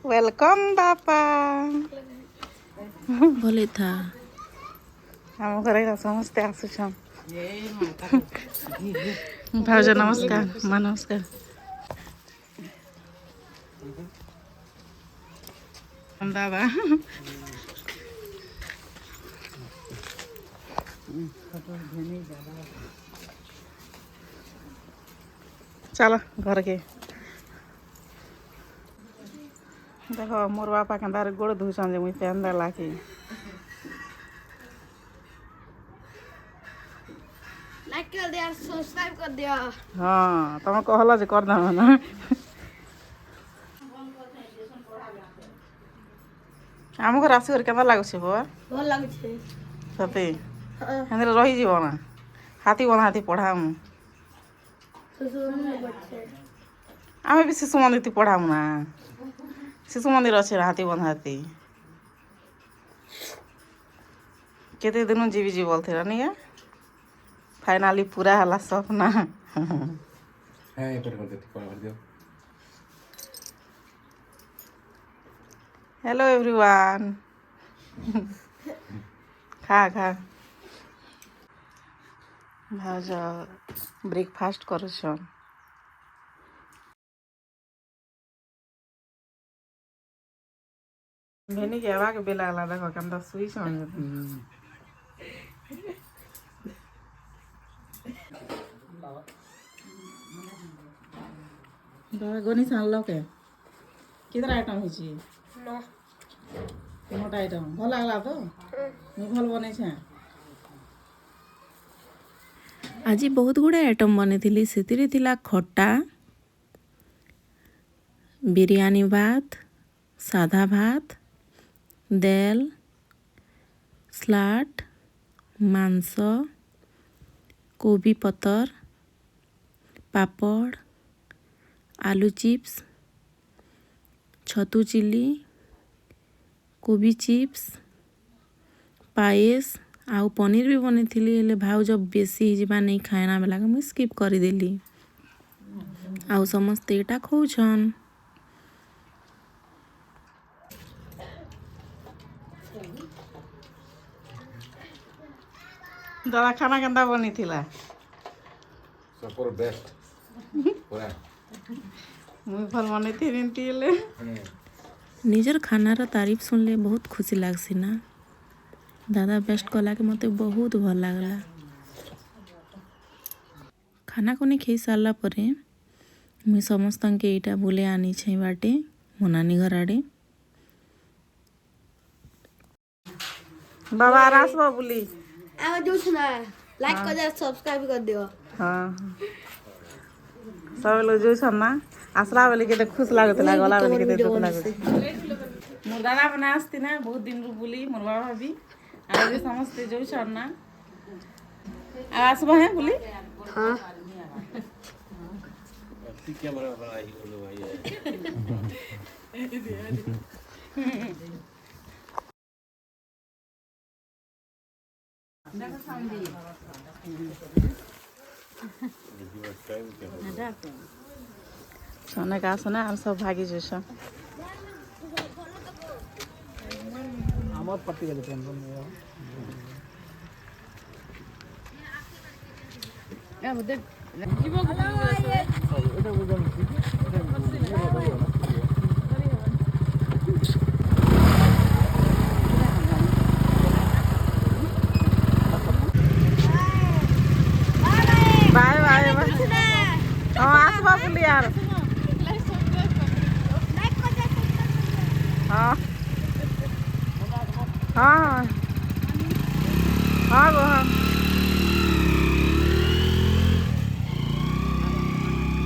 welcome बापा भले था आम घर समस्ते आसुछन भाउज नमस्कार माँ नमस्कार दादा चलो घर के देख मोर बापा के गोड़ धुसन जे मुई पेन देला कि लाइक कर दिया सब्सक्राइब कर दिया हाँ तुम कहल जे कर दम ना आम घर आसिक केना लागुଛି बाबा भल लागुছে सते हेंदे रही जीव ना हाथी बना हाथी पढ़ामु आमे भी शिशु मंदिर पढ़ामु ना शिशु मंदिर अच्छे हाथी बंधा हाथी केते दिन जीवी जी बोलते नहीं है फाइनली पूरा हला सपना हाँ ये पर कर दियो हेलो एवरीवन खा खा भाज ब्रेकफास्ट करुछन भेनी के आवा के बेला ला देखो केम त सुई छन दादा गोनी सानलो के कितना आइटम हिची ना तीनोटा आइटम भल लागला तो मुई भल बनै छै आज बहुत गुड़ा आइटम बनी से खटा बिरयानी भात साधा भात दाल सलाड मांस कोबी पतर पापड़ आलू चिप्स छतु चिली कोबी चिप्स पायस आउ पनीर भी बनी थी हेले भाव जब बेसी हिजबा नहीं खाना बेला मुझे स्किप करदेली आउ समस्ते एटा खौछन दादा खाना केंदा बनी थिला सुपर बेस्ट पूरा मुई भल बनै थी रिंटीले निजर खानार तारीफ सुनले बहुत खुशी लागसी ना दादा बेस्ट कला के मते बहुत भल लागला खाना कोनी खाई सारला परे मुई समस्त के एटा बुले आनी छै बाटे मो नानी घर आड़े बाबा रास बुली आवा जो सुना लाइक कर दिया सब्सक्राइब कर दियो हाँ सब लोग जो छन ना आसरा वाली के खुश लागत लागला वाली के दुख लागत मोर दादा बना आस्ती ना बहुत दिन रु बुली मोर बाबा भी आज भी समस्त जो छन ना आसबा है बुली हां कैमरा बनाई बोलो भाई सोने का सोना हम सब भागी जो छन আমার পার্টি গেলে টেনশন নেই এটা বুঝলাম बाय बाय हाँ आसबा बुली यार हाँ हाँ हाँ गो हाँ